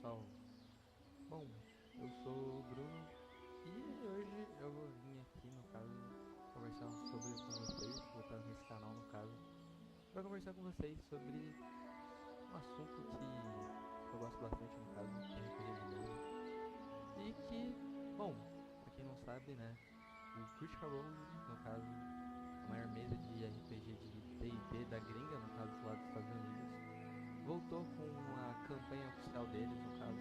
pessoal? Bom, eu sou o Bruno e hoje eu vou vir aqui no caso conversar sobre com vocês, voltando nesse canal no caso, para conversar com vocês sobre um assunto que eu gosto bastante no caso, que é RPG de mesa. E que, bom, para quem não sabe, né, o Critical Role, no caso, a maior mesa de RPG de D&D da gringa, no caso lá dos Estados Unidos, voltou com a campanha oficial deles, no caso,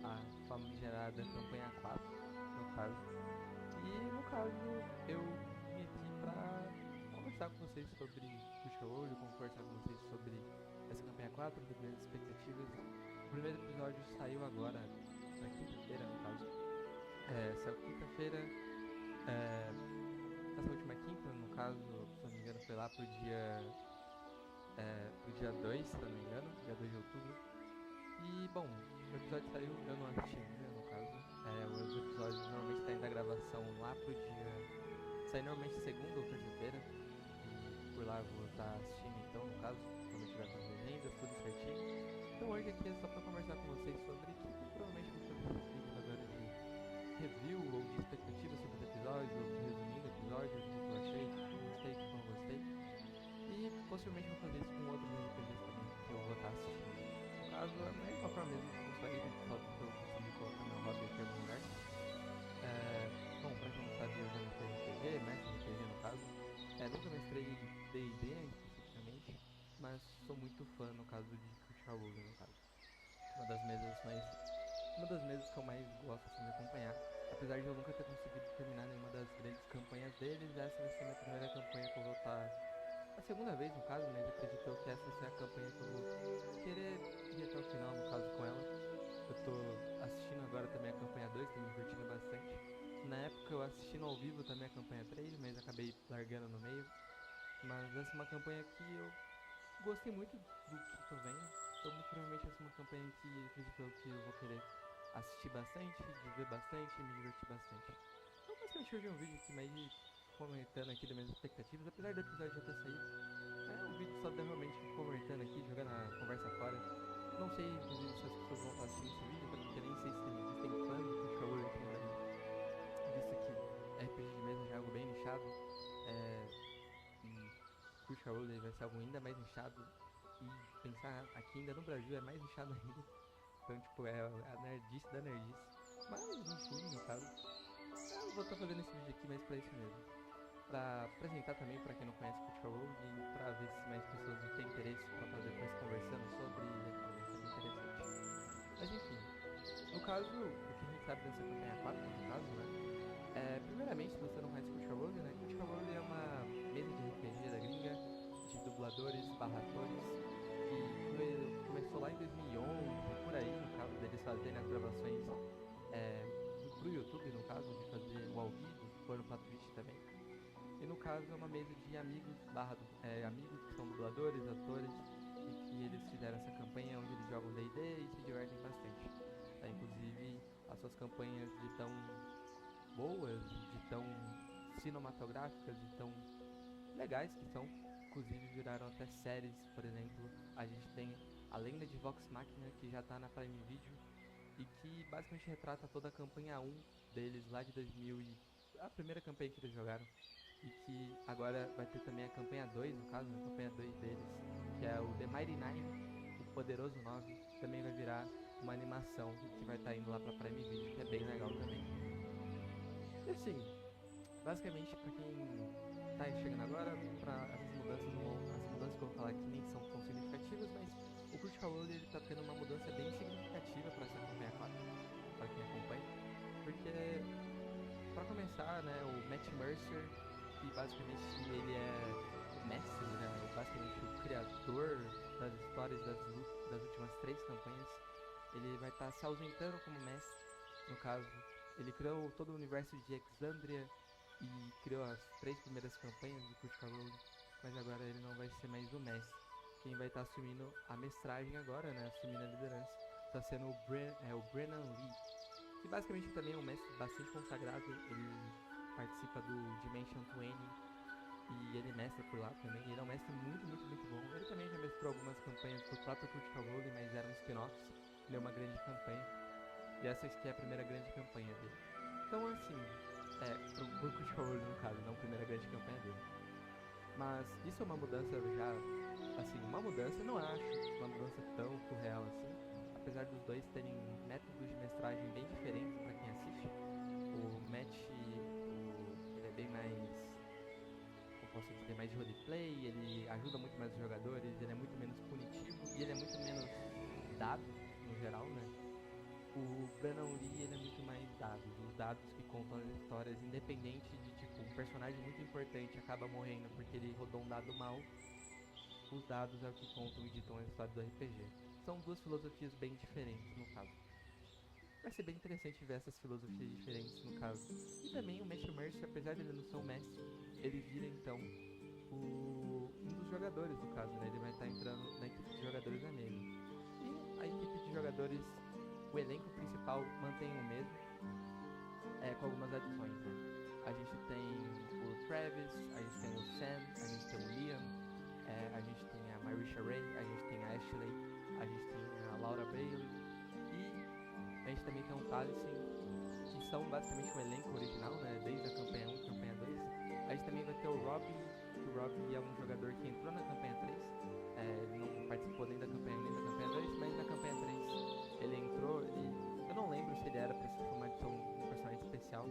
a famigerada campanha 4, no caso. E no caso, eu vim aqui pra conversar com vocês sobre Critical Role, conversar com vocês sobre essa campanha 4, das minhas expectativas. O primeiro episódio saiu agora, na quinta-feira, no caso. Saiu quinta-feira, é, essa última quinta, no caso, se eu não me engano, foi lá pro dia 2, se eu não me engano, dia 2 de outubro. E, bom, o episódio saiu, eu não assisti ainda, no caso. Os episódios normalmente saem da gravação lá pro dia. Sai normalmente segunda ou terça-feira. E por lá eu vou estar assistindo, então, no caso, quando eu tiver com as legendas, tudo certinho. Então hoje aqui é só pra conversar com vocês sobre que provavelmente vou fazer esses vídeos agora de review ou de expectativas sobre os episódios, ou resumindo o episódio, o que que eu achei, o que que eu gostei, o que que eu não gostei. E possivelmente vou fazer isso com outros RPGs também que eu vou estar assistindo. No caso, é mais uma forma mesmo de descontrair, só pra eu conseguir colocar meu hobby aqui em algum lugar. Bom, pra quem não sabe, eu já mestrei RPG, mestre de RPG no caso. Nunca mestrei D&D, né, especificamente, mas sou muito fã no caso de Critical Role, no caso. Uma das mesas mais, uma das mesas que eu mais gosto assim de acompanhar. Apesar de eu nunca ter conseguido terminar nenhuma das grandes campanhas deles, essa vai ser a minha primeira campanha que eu vou estar a segunda vez, no caso, mas acredito eu que essa vai ser a campanha que eu vou querer ir até o final, no caso, com ela. Eu tô assistindo agora também a campanha 2, tô me divertindo bastante. Na época eu assistindo ao vivo também a campanha 3, mas acabei largando no meio. Mas essa é uma campanha que eu gostei muito do que tô vendo. Então, muito provavelmente essa é uma campanha que acredito eu que eu vou querer assistir bastante, de ver bastante e me divertir bastante. Então, basicamente, hoje é um vídeo aqui mais de comentando aqui das minhas expectativas, apesar do episódio já ter saído. É um vídeo só realmente conversando aqui, jogando a conversa fora. Não sei, inclusive, se as pessoas vão estar assistindo esse vídeo, até porque nem sei se existem fãs de Critical Role aqui no Brasil. Visto que RPG de mesa já é algo bem nichado. É, e Critical Role vai ser algo ainda mais nichado. E pensar aqui ainda no Brasil é mais nichado ainda. Então, tipo, é a nerdice da nerdice. Mas, enfim, no caso, eu vou estar fazendo esse vídeo aqui mais pra isso mesmo. Pra apresentar também pra quem não conhece Critical Role e pra ver se mais pessoas têm interesse pra estar depois conversando sobre e aqui também sendo interessante. Mas enfim, no caso, o que a gente sabe dessa campanha 4 no caso, né? Primeiramente, se você não conhece Critical Role, né? Critical Role é uma mesa de RPG da gringa, de dubladores barra atores, que começou lá em 2011, por aí, no caso deles fazerem as gravações é, pro YouTube, no caso, de fazer o ao vivo, foram pra Twitch também. E no caso é uma mesa de amigos, amigos que são dubladores, atores, e que eles fizeram essa campanha onde eles jogam D&D e se divertem bastante. Tá? Inclusive, as suas campanhas de tão boas e de tão cinematográficas e tão legais que são, inclusive viraram até séries, por exemplo, a gente tem a Lenda de Vox Machina, que já tá na Prime Video, e que basicamente retrata toda a campanha um deles lá de 2000 e a primeira campanha que eles jogaram. E que agora vai ter também a campanha 2 no caso, a campanha 2 deles, que é o The Mighty Nine, o Poderoso 9 que também vai virar uma animação e que vai estar indo lá pra Prime Video, que é bem legal também. E assim, basicamente pra quem tá chegando agora, para essas mudanças não vão, as mudanças que eu vou falar aqui nem são tão significativas, mas o Critical Role ele tá tendo uma mudança bem significativa para essa campanha 4, para quem acompanha, porque para começar, né, o Matt Mercer, que basicamente ele é o mestre, né, basicamente o criador das histórias das últimas três campanhas, ele vai estar se ausentando como mestre. No caso, ele criou todo o universo de Exandria e criou as três primeiras campanhas de Critical Role, mas agora ele não vai ser mais o mestre. Quem vai estar assumindo a mestragem agora, né, assumindo a liderança, está sendo o Brennan Lee, que basicamente também é um mestre bastante consagrado. Ele participa do Dimension 20 e ele mestra por lá também. Ele é um mestre muito, muito, muito bom. Ele também já mestrou algumas campanhas pro próprio Critical Role, mas eram spin-offs. nenhuma grande campanha. E essa aqui é a primeira grande campanha dele. Então assim, pro Boku de Kaworu no caso, não a primeira grande campanha dele. Mas isso é uma mudança já, assim, uma mudança, não acho uma mudança tão surreal assim. Apesar dos dois terem métodos de mestragem bem diferentes para quem assiste. O match, ele é bem mais, como posso dizer, mais de roleplay, ele ajuda muito mais os jogadores, ele é muito menos punitivo e ele é muito menos dado, no geral, né? O Brennan Lee, ele é muito mais dados, os dados que contam as histórias, independente de, tipo, um personagem muito importante acaba morrendo porque ele rodou um dado mal, os dados é o que contam e ditam a história do RPG. São duas filosofias bem diferentes, no caso. Vai ser bem interessante ver essas filosofias diferentes, no caso. E também o Mestre Mercer, apesar de ele não ser um mestre, ele vira, então, um dos jogadores, no caso, né? Ele vai estar entrando na equipe de jogadores da mesa. E a equipe de jogadores, o elenco principal mantém o mesmo, com algumas adições, né? A gente tem o Travis, a gente tem o Sam, a gente tem o Liam, a gente tem a Marisha Ray, a gente tem a Ashley, a gente tem a Laura Bailey e a gente também tem o Talisson, que são basicamente o elenco original, né? Desde a campanha 1 campanha 2. A gente também vai ter o Rob, que o Rob é um jogador que entrou na campanha 3, ele não participou nem da campanha 1 nem da campanha 2, mas na campanha 3 ele entrou e eu não lembro se ele era pra ser uma edição um personagem especial,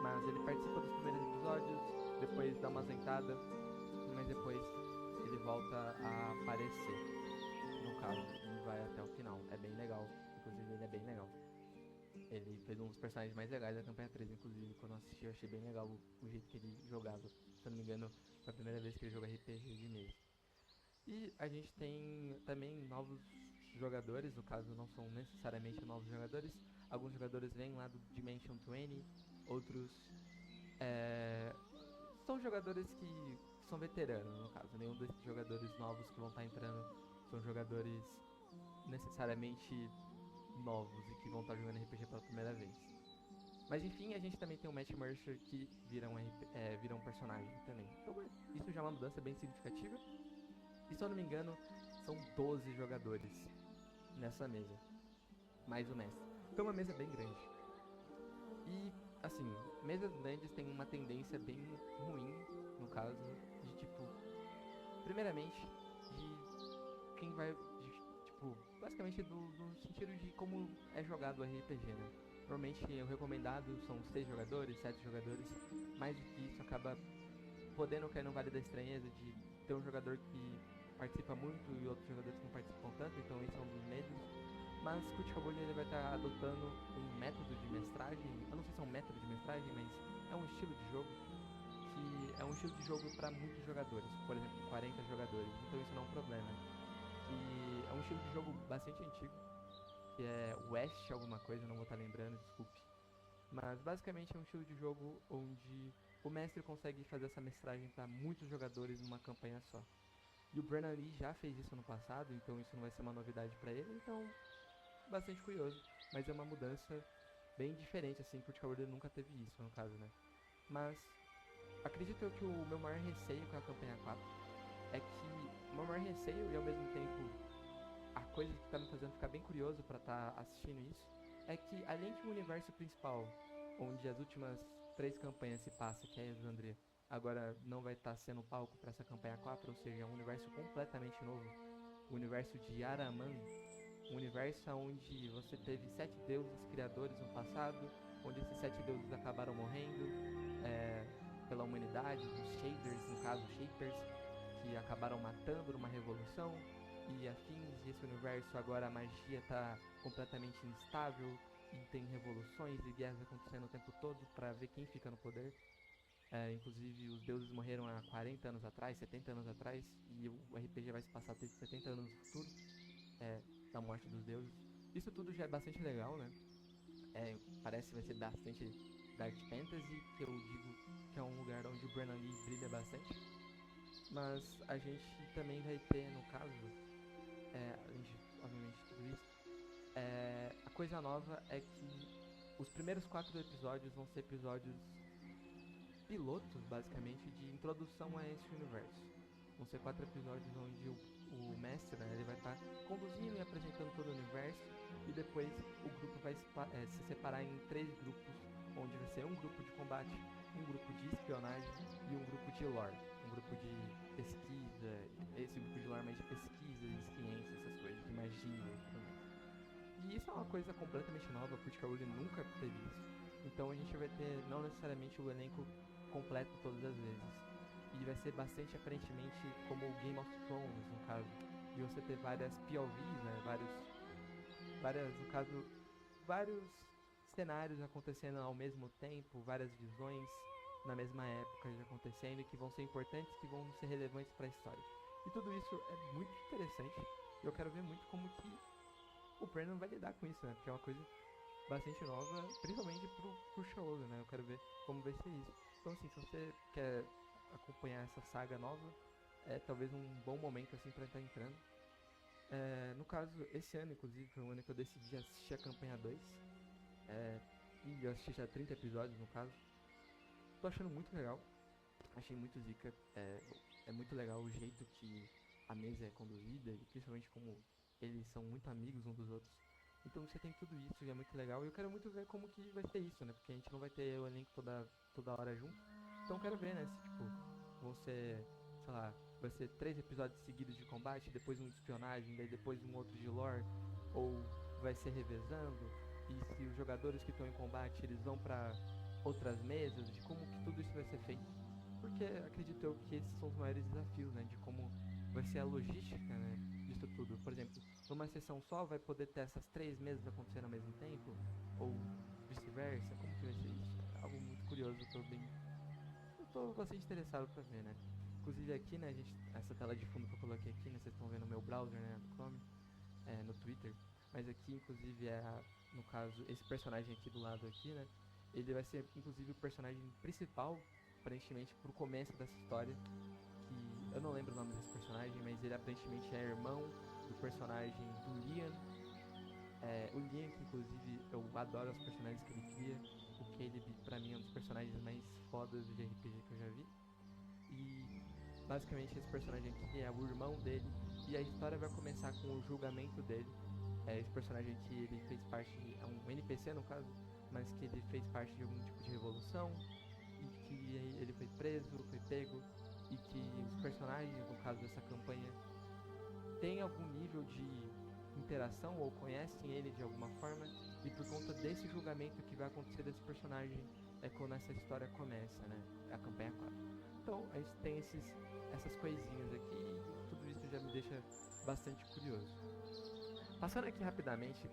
mas ele participa dos primeiros episódios, depois dá uma ausentada, mas depois ele volta a aparecer, no caso, e vai até o final. É bem legal, inclusive ele é bem legal. Ele fez um dos personagens mais legais da campanha 3, inclusive, quando eu assisti eu achei bem legal o jeito que ele jogava. Se eu não me engano, foi a primeira vez que ele jogou RPG de mesa. E a gente tem também novos jogadores, no caso não são necessariamente novos jogadores. Alguns jogadores vêm lá do Dimension 20, outros são jogadores que são veteranos, no caso. Nenhum desses jogadores novos que vão estar entrando são jogadores necessariamente novos e que vão estar jogando RPG pela primeira vez. Mas enfim, a gente também tem o Matt Mercer que vira um personagem também. Então isso já é uma mudança bem significativa. E se eu não me engano, são 12 jogadores nessa mesa, mais o mestre. Então é uma mesa bem grande. E, assim, mesas grandes têm uma tendência bem ruim, no caso, de tipo, primeiramente, de quem vai, tipo, basicamente do sentido de como é jogado o RPG, né? Normalmente o recomendado são 6 jogadores, 7 jogadores, mais do que isso acaba podendo cair no Vale da Estranheza de ter um jogador que participa muito e outros jogadores que não participam tanto, então esse é um dos medos. Mas Kurt Cobain ele vai estar adotando um método de mestragem, eu não sei se é um método de mestragem, mas é um estilo de jogo que é um estilo de jogo para muitos jogadores, por exemplo, 40 jogadores, então isso não é um problema. E é um estilo de jogo bastante antigo, que é West alguma coisa, não vou estar lembrando, desculpe. Mas basicamente é um estilo de jogo onde o mestre consegue fazer essa mestragem para muitos jogadores numa campanha só. E o Brennan Lee já fez isso no passado, então isso não vai ser uma novidade para ele, então bastante curioso. Mas é uma mudança bem diferente, assim, porque o Order nunca teve isso, no caso, né? Mas acredito eu que o meu maior receio com a campanha 4 é que o meu maior receio e ao mesmo tempo a coisa que tá me fazendo ficar bem curioso para estar assistindo isso é que além de um universo principal, onde as últimas 3 campanhas se passam, que é a Exandria, agora não vai estar sendo palco para essa campanha 4, ou seja, é um universo completamente novo, o universo de Araman, um universo onde você teve 7 deuses criadores no passado, onde esses 7 deuses acabaram morrendo pela humanidade, os Shaders, no caso, Shapers, que acabaram matando numa revolução, e afins, e esse universo agora a magia está completamente instável, e tem revoluções e guerras acontecendo o tempo todo para ver quem fica no poder. Inclusive os deuses morreram há 40 anos atrás, 70 anos atrás, e o RPG vai se passar 70 anos no futuro, da morte dos deuses. Isso tudo já é bastante legal, né? Parece que vai ser bastante Dark Fantasy, que eu digo que é um lugar onde o Brennan Lee brilha bastante. Mas a gente também vai ter, no caso, além de, obviamente, tudo isso, a coisa nova é que os primeiros 4 episódios vão ser episódios pilotos, basicamente, de introdução a esse universo. Vão ser 4 episódios onde o mestre, né, ele vai estar conduzindo e apresentando todo o universo, e depois o grupo vai se separar em 3 grupos, onde vai ser um grupo de combate, um grupo de espionagem e um grupo de lore, um grupo de pesquisa, esse grupo de lore é mais de pesquisa, de ciência, essas coisas, de magia e tudo mais. E isso é uma coisa completamente nova, porque a Rowling nunca teve isso. Então a gente vai ter não necessariamente o elenco completo todas as vezes. E vai ser bastante aparentemente como o Game of Thrones, no caso. De você ter várias POVs, né? No caso, vários cenários acontecendo ao mesmo tempo, várias visões na mesma época acontecendo, que vão ser importantes, que vão ser relevantes para a história. E tudo isso é muito interessante. Eu quero ver muito como que o Brandon vai lidar com isso, né? Porque é uma coisa bastante nova, principalmente pro showrunner, né? Eu quero ver como vai ser isso. Então, assim, se você quer acompanhar essa saga nova, é talvez um bom momento, assim, pra estar entrando. No caso, esse ano, inclusive, foi o ano que eu decidi assistir a campanha 2. E eu assisti já 30 episódios, no caso. Tô achando muito legal. Achei muito zica. É muito legal o jeito que a mesa é conduzida, e principalmente como eles são muito amigos uns dos outros. Então você tem tudo isso e é muito legal. E eu quero muito ver como que vai ser isso, né? Porque a gente não vai ter o elenco toda hora junto. Então eu quero ver, né? Se, tipo, vão ser, sei lá, vai ser 3 episódios seguidos de combate, depois um de espionagem, daí depois um outro de lore. Ou vai ser revezando. E se os jogadores que estão em combate, eles vão pra outras mesas, de como que tudo isso vai ser feito. Porque acredito eu que esses são os maiores desafios, né? De como vai ser a logística, né? Disso tudo. Por exemplo, numa sessão só vai poder ter essas 3 mesas acontecendo ao mesmo tempo? Ou vice-versa? Como que vai ser isso? É algo muito curioso, eu tô bastante interessado pra ver, né? Inclusive aqui, né, essa tela de fundo que eu coloquei aqui, né, vocês estão vendo o meu browser, né, do Chrome, no Twitter, mas aqui, inclusive, no caso, esse personagem aqui do lado aqui, né, ele vai ser, inclusive, o personagem principal, aparentemente, pro começo dessa história, que eu não lembro o nome desse personagem, mas ele aparentemente é irmão do personagem do Liam. O Liam, que inclusive eu adoro os personagens que ele cria. O Caleb, pra mim, é um dos personagens mais fodas de RPG que eu já vi. E basicamente esse personagem aqui é o irmão dele. E a história vai começar com o julgamento dele. Esse personagem aqui, ele fez parte, é um NPC no caso, mas que ele fez parte de algum tipo de revolução. E que ele foi preso, foi pego. E que os personagens, no caso dessa campanha, têm algum nível de interação ou conhecem ele de alguma forma, e por conta desse julgamento que vai acontecer desse personagem é quando essa história começa, né? A campanha 4. Então a gente tem essas coisinhas aqui, e tudo isso já me deixa bastante curioso. Passando aqui rapidamente,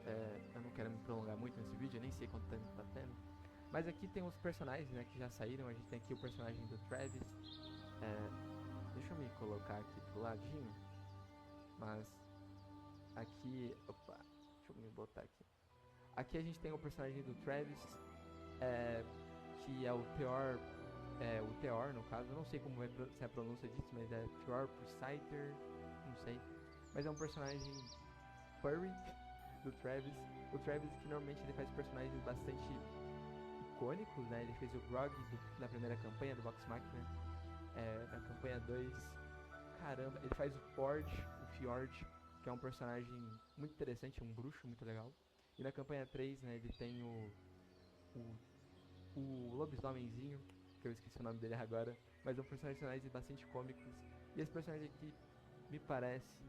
eu não quero me prolongar muito nesse vídeo, eu nem sei quanto tempo tá tendo, mas aqui tem os personagens, né, que já saíram. A gente tem aqui o personagem do Travis. Deixa eu me colocar aqui pro ladinho, mas aqui, opa, deixa eu me botar aqui. Aqui a gente tem o personagem do Travis, que é o Theor no caso. Eu não sei como vai ser a pronúncia disso, mas é Theor Preciter, não sei. Mas é um personagem furry do Travis. O Travis, que normalmente ele faz personagens bastante icônicos, né? Ele fez o Grog na primeira campanha do Vox Machina. Na campanha 2, caramba, ele faz o Fjord, que é um personagem muito interessante, um bruxo muito legal. E na campanha 3, né, ele tem o lobisomemzinho, que eu esqueci o nome dele agora, mas é um personagem bastante cômicos. E esse personagem aqui me parece,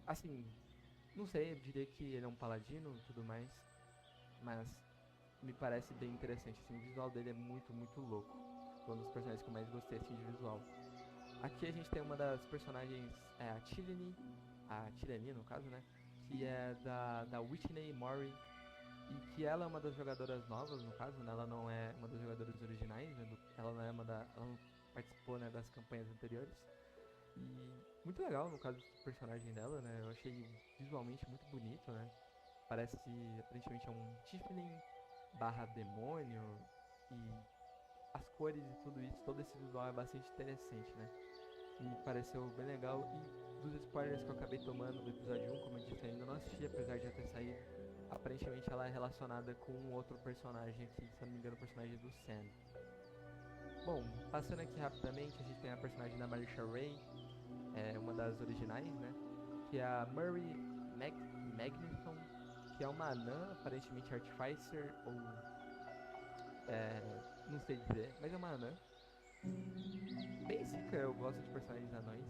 assim, não sei, eu diria que ele é um paladino e tudo mais, mas me parece bem interessante, assim, o visual dele é muito, muito louco. Foi um dos personagens que eu mais gostei, assim, de visual. Aqui a gente tem uma das personagens, a Tirani no caso, né? Que é da Whitney Mori. E que ela é uma das jogadoras novas, no caso, né? Ela não é uma das jogadoras originais, né? Ela não é ela não participou, né, das campanhas anteriores. E muito legal, no caso do personagem dela, né? Eu achei visualmente muito bonito, né? Parece, aparentemente, é um Tiefling barra demônio. E as cores e tudo isso, todo esse visual é bastante interessante, né? Me pareceu bem legal. E dos spoilers que eu acabei tomando do episódio 1, como eu disse, eu ainda não assisti, apesar de já ter saído. Aparentemente ela é relacionada com um outro personagem aqui, se eu não me engano, o personagem do Sam. Bom, passando aqui rapidamente, a gente tem a personagem da Marisha Ray, uma das originais, né? que é a Murray Magneton, que é uma anã, aparentemente Artificer, ou não sei dizer, mas é uma anã. Basic, eu gosto de personagens anões.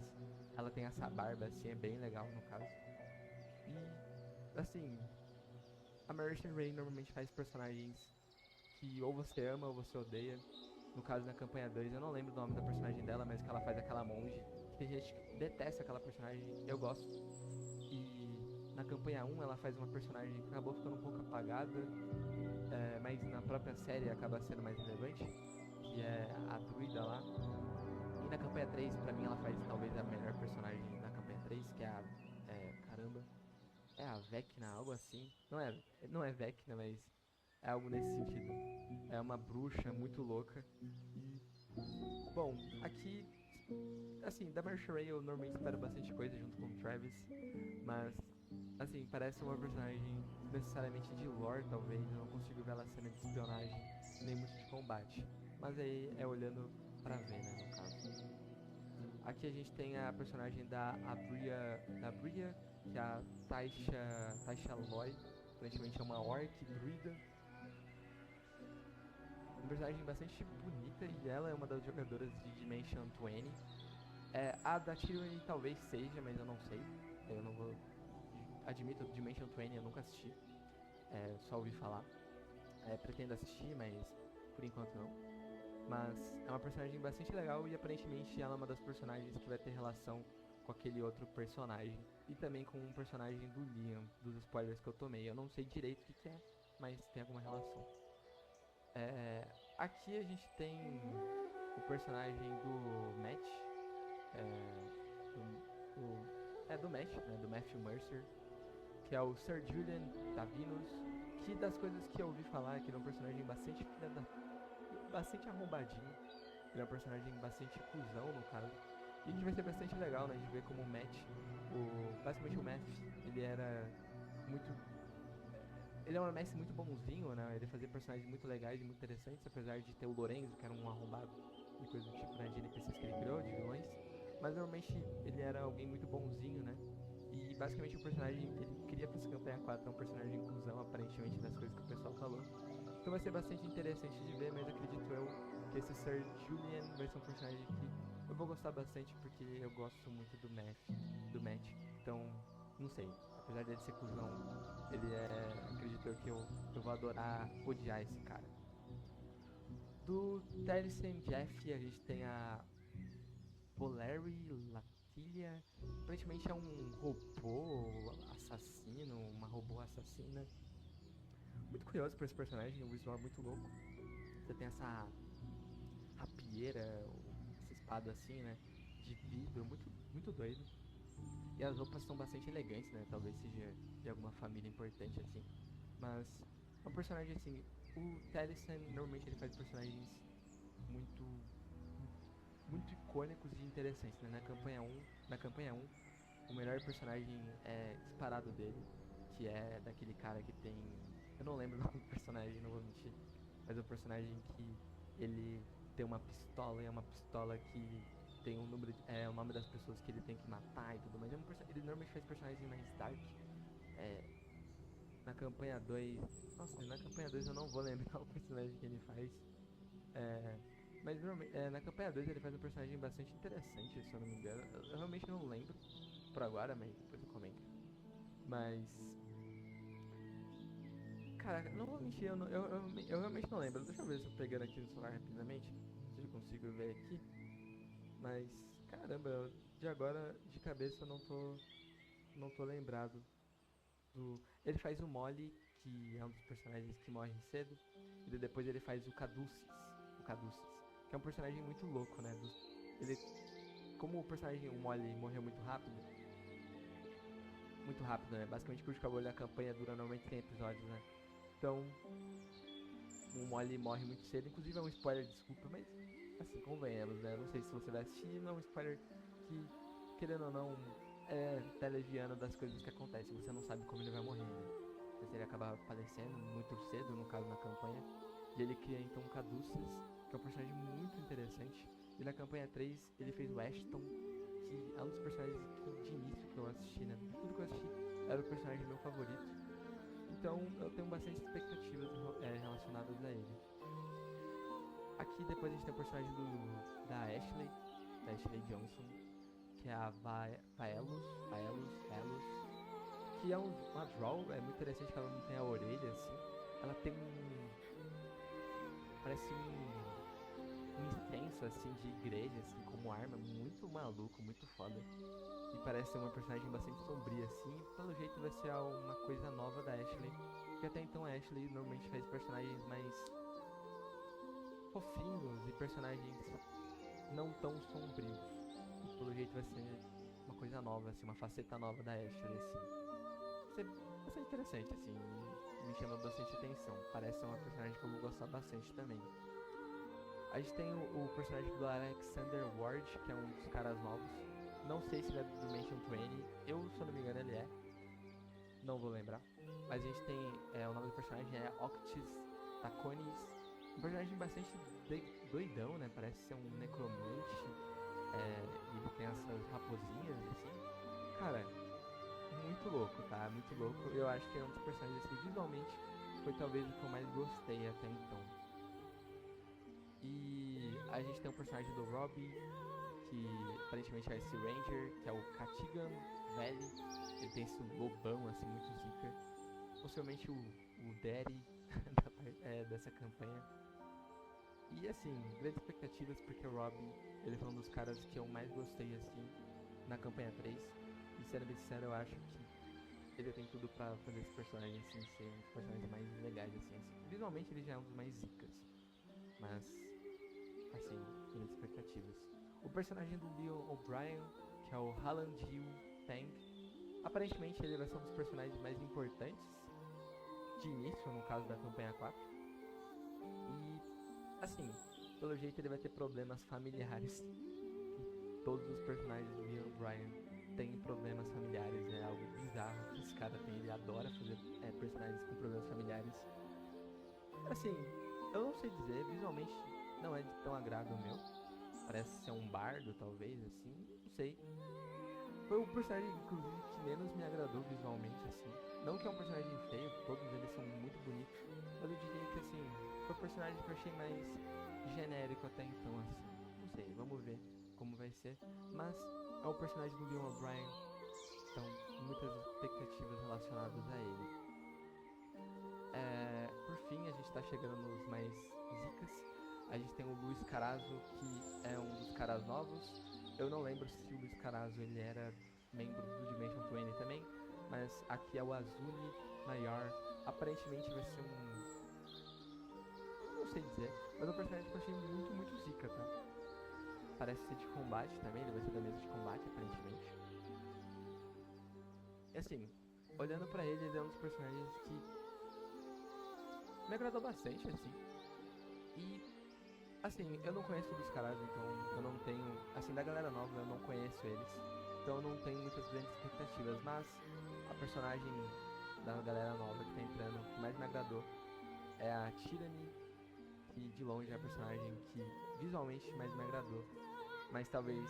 Ela tem essa barba assim, é bem legal no caso. E assim, a Merchant Ray normalmente faz personagens que ou você ama ou você odeia. No caso, na campanha 2, eu não lembro o nome da personagem dela, mas que ela faz aquela monge. Tem gente que detesta aquela personagem, eu gosto. E na campanha 1 ela faz uma personagem que acabou ficando um pouco apagada, mas na própria série acaba sendo mais relevante, que é a druida lá. E na campanha 3, pra mim, ela faz talvez a melhor personagem na campanha 3, que é a... caramba... É a Vecna, algo assim. Não é Vecna, mas é algo nesse sentido. É uma bruxa muito louca. E, bom, aqui, assim, da Marcia Ray eu normalmente espero bastante coisa junto com o Travis. Mas, assim, parece uma personagem necessariamente de lore, talvez. Eu não consigo ver ela cena de espionagem, nem muito de combate. Mas aí é olhando pra ver, né, no caso. Aqui a gente tem a personagem da Bria, que é a Taisha Loy, aparentemente é uma orc druida. Uma personagem bastante bonita e ela é uma das jogadoras de Dimension 20. A da Tyranny talvez seja, mas eu não sei. Eu não vou... Admito, Dimension 20 eu nunca assisti, só ouvi falar. Pretendo assistir, mas por enquanto não. Mas é uma personagem bastante legal e aparentemente ela é uma das personagens que vai ter relação com aquele outro personagem. E também com um personagem do Liam, dos spoilers que eu tomei. Eu não sei direito o que é, mas tem alguma relação. Aqui a gente tem o personagem do Matt. Do Matt, né, do Matthew Mercer, que é o Sir Julian Davinos, que das coisas que eu ouvi falar, que ele é um personagem bastante arrombadinho. Ele é um personagem bastante cuzão, no caso. E que vai ser bastante legal, né, de ver como o Matt, basicamente o Matt, ele era muito... Ele é um mestre muito bonzinho, né, ele fazia personagens muito legais e muito interessantes, apesar de ter o Lorenzo, que era um arrombado e coisa do tipo, né, de NPCs que ele criou, de vilões. Mas normalmente ele era alguém muito bonzinho, né, e basicamente o personagem que ele cria pra essa campanha 4 é um personagem cuzão, aparentemente, das coisas que o pessoal falou. Então vai ser bastante interessante de ver, mas acredito eu que esse Sir Julian vai ser um personagem que eu vou gostar bastante porque eu gosto muito do Matt. Então, não sei, apesar dele ser cuzão, acredito eu que eu vou adorar odiar esse cara. Do Telsen Jeff, a gente tem a Polary Latilia. Aparentemente é um robô assassino, uma robô assassina. Muito curioso por esse personagem, o visual é muito louco. Você tem essa rapieira, essa espada assim, né, de vidro, muito, muito doido. E as roupas são bastante elegantes, né, talvez seja de alguma família importante assim. Mas é um personagem assim, o Taliesin normalmente ele faz personagens muito muito icônicos e interessantes, né? Na campanha 1, o melhor personagem é disparado dele, que é daquele cara que tem... Eu não lembro o nome do personagem, não vou mentir. Mas é um personagem que ele tem uma pistola e é uma pistola que tem o nome das pessoas que ele tem que matar e tudo mais. Ele normalmente faz personagens mais dark. É, na campanha 2... Nossa, na campanha 2 eu não vou lembrar o personagem que ele faz. Mas na campanha 2 ele faz um personagem bastante interessante, se eu não me engano. Eu realmente não lembro por agora, mas depois eu comento. Mas... Caraca, não vou mentir, eu realmente não lembro. Deixa eu ver se eu pegando aqui no celular rapidamente, se eu consigo ver aqui. Mas, caramba, de agora, de cabeça, eu não tô lembrado do... Ele faz o Molly, que é um dos personagens que morrem cedo. E depois ele faz o Caduceus, que é um personagem muito louco, né? Como o personagem, o Molly, morreu muito rápido, né? Basicamente, por causa da campanha dura normalmente 100 episódios, né? Então, o Molly morre muito cedo. Inclusive é um spoiler, desculpa, mas assim, convenhamos, né? Não sei se você vai assistir, não é um spoiler que, querendo ou não, é televiano das coisas que acontecem. Você não sabe como ele vai morrer, né? Mas ele acaba falecendo muito cedo, no caso, na campanha. E ele cria então o Caduceus, que é um personagem muito interessante. E na campanha 3 ele fez o Ashton, que é um dos personagens que, de início que eu assisti, né? Tudo que eu assisti era o personagem meu favorito. Então eu tenho bastante expectativas relacionadas a ele. Aqui depois a gente tem o personagem da Ashley Johnson, que é a Vaelus, que é uma draw, é muito interessante que ela não tem a orelha assim. Ela tem parece um incenso assim de igreja assim como arma, muito maluco, muito foda. E parece ser uma personagem bastante sombria assim. Pelo jeito vai ser uma coisa nova da Ashley, porque até então a Ashley normalmente faz personagens mais fofinhos e personagens não tão sombrios. E pelo jeito vai ser uma coisa nova, assim, uma faceta nova da Ashley, assim. Vai ser bastante interessante, assim, me chama bastante atenção. Parece ser uma personagem que eu vou gostar bastante também. A gente tem o personagem do Alexander Ward, que é um dos caras novos. Não sei se ele é do Dimension 20, se eu não me engano ele é. Não vou lembrar. Mas a gente tem, o nome do personagem é Octis Taconis. Um personagem bastante doidão, né? Parece ser um necromante. E ele tem essas raposinhas, assim. Cara, muito louco, tá? Muito louco. Eu acho que é um dos personagens que visualmente foi talvez o que eu mais gostei até então. E a gente tem o personagem do Robbie, que aparentemente é esse Ranger, que é o Katigan Valley. Ele tem esse lobão, assim, muito zica. Possivelmente o Daddy dessa campanha. E assim, grandes expectativas porque o Robbie, ele foi um dos caras que eu mais gostei assim na campanha 3. E sendo bem sincero, eu acho que ele tem tudo pra fazer esse personagem assim ser um dos personagens mais legais assim. Visualmente ele já é um dos mais zicas. Mas assim, grandes expectativas. O personagem do Leon O'Brien, que é o Hallandil Tang, aparentemente ele vai ser um dos personagens mais importantes de início, no caso da campanha 4. E assim, pelo jeito ele vai ter problemas familiares. E todos os personagens do Leon O'Brien têm problemas familiares, é algo bizarro que esse cara tem. Ele adora fazer personagens com problemas familiares. Assim, eu não sei dizer, visualmente não é de tão agrado o meu. Parece ser um bardo, talvez, assim, não sei. Foi o personagem, inclusive, que menos me agradou visualmente, assim. Não que é um personagem feio, todos eles são muito bonitos, mas eu diria que, assim, foi o personagem que eu achei mais genérico até então, assim. Não sei, vamos ver como vai ser. Mas é um personagem do Leon O'Brien, então muitas expectativas relacionadas a ele. Por fim, a gente tá chegando nos mais zicas. A gente tem o Luiz Carazo, que é um dos caras novos. Eu não lembro se o Luiz Carazo ele era membro do Dimension 20 também, mas aqui é o Azuli Nayar. Aparentemente vai ser não sei dizer, mas é um personagem que eu achei muito, muito zica, tá? Parece ser de combate também, ele vai ser da mesa de combate, aparentemente. E assim, olhando pra ele, ele é um dos personagens que me agradou bastante, assim. E assim, eu não conheço dos caras, então eu não tenho. Assim, da galera nova eu não conheço eles. Então eu não tenho muitas grandes expectativas. Mas a personagem da galera nova que tá entrando, que mais me agradou, é a Tyranny, que de longe é a personagem que visualmente mais me agradou. Mas talvez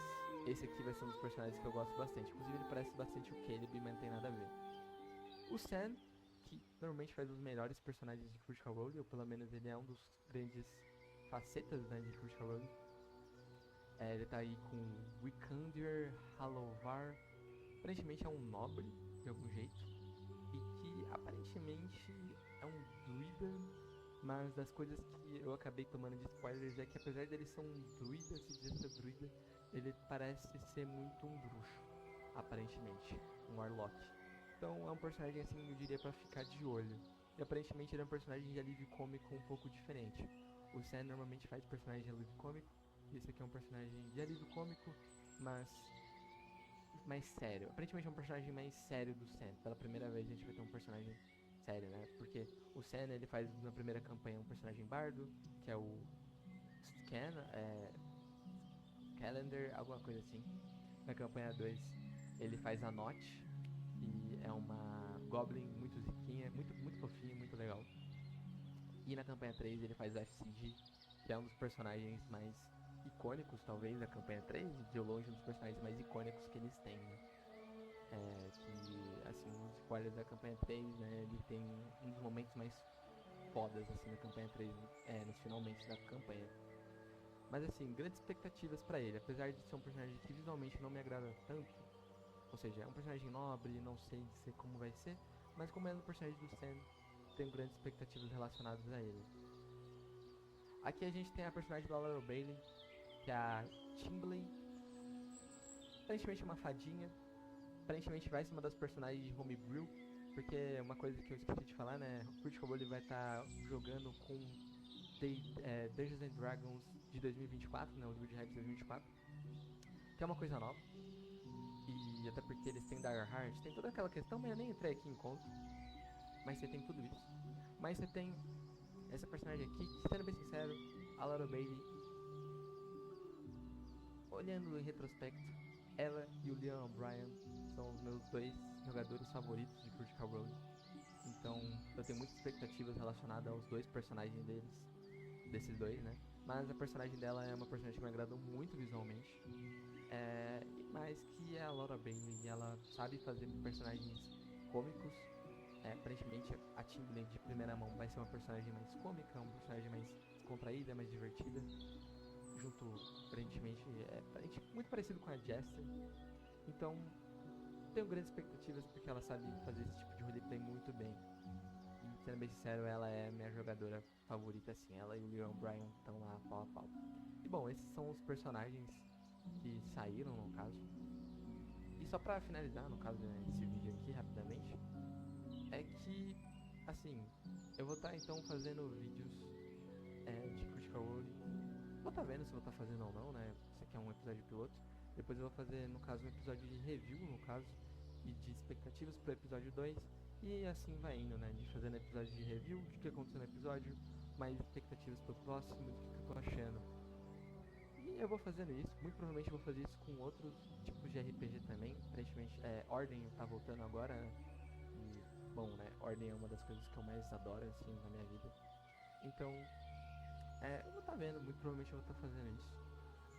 esse aqui vai ser um dos personagens que eu gosto bastante. Inclusive ele parece bastante o Caleb, mas não tem nada a ver. O Sam, que normalmente faz os melhores personagens de Critical Role, ou pelo menos ele é um dos grandes facetas, né, de Critical Role. Ele tá aí com Wikander Halovar. Aparentemente é um nobre, de algum jeito. E que aparentemente é um druida. Mas das coisas que eu acabei tomando de spoilers é que apesar dele ser um druida, se dizer ser druida, ele parece ser muito um bruxo. Aparentemente. Um warlock. Então é um personagem assim, eu diria pra ficar de olho. E aparentemente ele é um personagem de alívio cômico um pouco diferente. O Sam normalmente faz personagem de alívio cômico. E esse aqui é um personagem de alívio cômico, mas mais sério. Aparentemente é um personagem mais sério do Sam. Pela primeira vez a gente vai ter um personagem sério, né? Porque o Sam, ele faz na primeira campanha um personagem bardo, que é o Calendar, alguma coisa assim. Na campanha 2 ele faz a Notch, que é uma Goblin muito ziquinha, muito, muito fofinha, muito legal. E na campanha 3 ele faz a FCG, que é um dos personagens mais icônicos, talvez, da campanha 3, de longe um dos personagens mais icônicos que eles têm, né? Que, assim, os spoilers da campanha 3, né, ele tem um dos momentos mais fodas, assim, da campanha 3, nos finalmente da campanha. Mas, assim, grandes expectativas pra ele, apesar de ser um personagem que visualmente não me agrada tanto, ou seja, é um personagem nobre, não sei dizer como vai ser, mas como é um personagem do Sam, tenho grandes expectativas relacionadas a ele. Aqui a gente tem a personagem da Laura Bailey, que é a Timberley, aparentemente uma fadinha, aparentemente vai ser uma das personagens de Homebrew, porque uma coisa que eu esqueci de falar, né, o Critical Role vai estar jogando com Dungeons and Dragons de 2024, né, o livro de regras de 2024, que é uma coisa nova, e até porque eles têm Dire Heart, tem toda aquela questão, mas eu nem entrei aqui em conta, mas você tem tudo isso. Mas você tem essa personagem aqui, que, sendo bem sincero, a Laura Bailey, olhando em retrospecto, ela e o Liam O'Brien são os meus dois jogadores favoritos de Critical Role. Então eu tenho muitas expectativas relacionadas aos dois personagens desses dois, né? Mas a personagem dela é uma personagem que me agradou muito visualmente. E mais que é a Laura Bailey, e ela sabe fazer personagens cômicos. Aparentemente a Timberlake de primeira mão vai ser uma personagem mais cômica, uma personagem mais descontraída, mais divertida. Junto, aparentemente, muito parecido com a Jester. Então, tenho grandes expectativas porque ela sabe fazer esse tipo de roleplay muito bem. E, sendo bem sincero, ela é minha jogadora favorita, assim. Ela e o Leon Bryan estão lá pau a pau. E, bom, esses são os personagens que saíram, no caso. E só pra finalizar, no caso, né, esse vídeo aqui, rapidamente, é que, assim, eu vou estar, então, fazendo vídeos de Critical Role. Vou estar vendo se vou estar fazendo ou não, né? Esse aqui é um episódio piloto. Depois eu vou fazer, no caso, um episódio de review, no caso, e de expectativas pro episódio 2. E assim vai indo, né? De fazendo episódio de review, do que aconteceu no episódio, mais expectativas pro próximo, do que eu tô achando. E eu vou fazendo isso, muito provavelmente eu vou fazer isso com outros tipos de RPG também. Aparentemente, Ordem tá voltando agora, né? E, bom, né? Ordem é uma das coisas que eu mais adoro, assim, na minha vida. Então, eu vou estar vendo, muito provavelmente eu vou estar fazendo isso.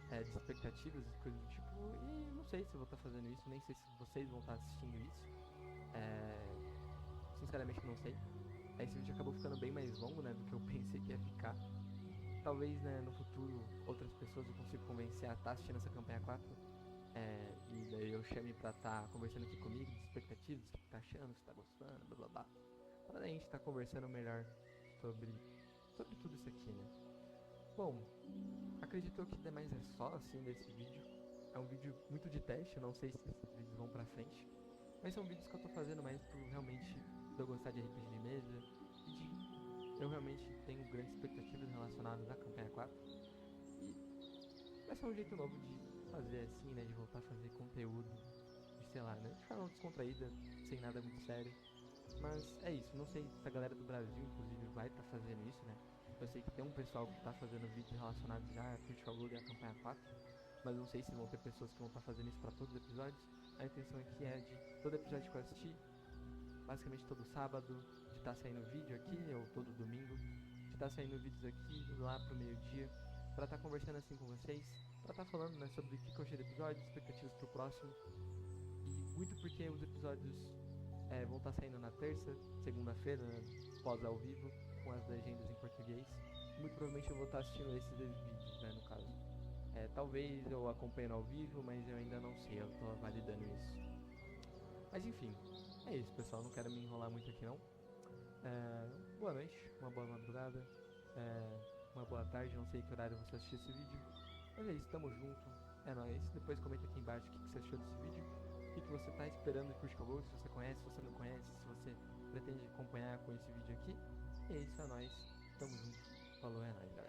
De expectativas e coisas do tipo. E não sei se eu vou estar fazendo isso, nem sei se vocês vão estar assistindo isso. Sinceramente não sei. Esse vídeo acabou ficando bem mais longo, né, do que eu pensei que ia ficar. Talvez, né, no futuro outras pessoas eu consiga convencer a estar assistindo essa campanha 4. E daí eu chame pra estar conversando aqui comigo, de expectativas, o que tá achando, se tá gostando, blá blá blá. Pra daí a gente estar conversando melhor sobre tudo isso aqui, né. Bom, acredito que demais é só assim desse vídeo. É um vídeo muito de teste, eu não sei se esses vídeos vão pra frente. Mas são vídeos que eu tô fazendo mais por realmente eu gostar de RPG de mesa e de eu realmente tenho grandes expectativas relacionadas à campanha 4. E vai ser um jeito novo de fazer assim, né? De voltar a fazer conteúdo, de sei lá, né? De forma descontraída, sem nada muito sério. Mas é isso, não sei se a galera do Brasil, inclusive, vai estar fazendo isso, né? Eu sei que tem um pessoal que tá fazendo vídeos relacionados já a Critical Role e a campanha 4, mas não sei se vão ter pessoas que vão estar fazendo isso para todos os episódios. A intenção aqui é de todo episódio que eu assistir, basicamente todo sábado, de estar saindo vídeo aqui, ou todo domingo, de estar saindo vídeos aqui lá pro meio-dia, para estar conversando assim com vocês, para estar falando, né, sobre o que eu achei do episódio, expectativas pro próximo, e muito porque os episódios vão estar saindo na terça, segunda-feira, né, pós ao vivo, com as legendas em português. Muito provavelmente eu vou estar assistindo esses vídeos, né, no caso. Talvez eu acompanhe ao vivo, mas eu ainda não sei, eu tô validando isso. Mas enfim, é isso, pessoal, não quero me enrolar muito aqui não. Boa noite, uma boa madrugada, uma boa tarde, não sei que horário você assistiu esse vídeo. Mas é isso, tamo junto, é nóis. Depois comenta aqui embaixo o que você achou desse vídeo, o que você tá esperando de Critical Role, se você conhece, se você não conhece, se você pretende acompanhar com esse vídeo aqui. E é isso, é nóis, tamo junto, falou, é nóis, galera.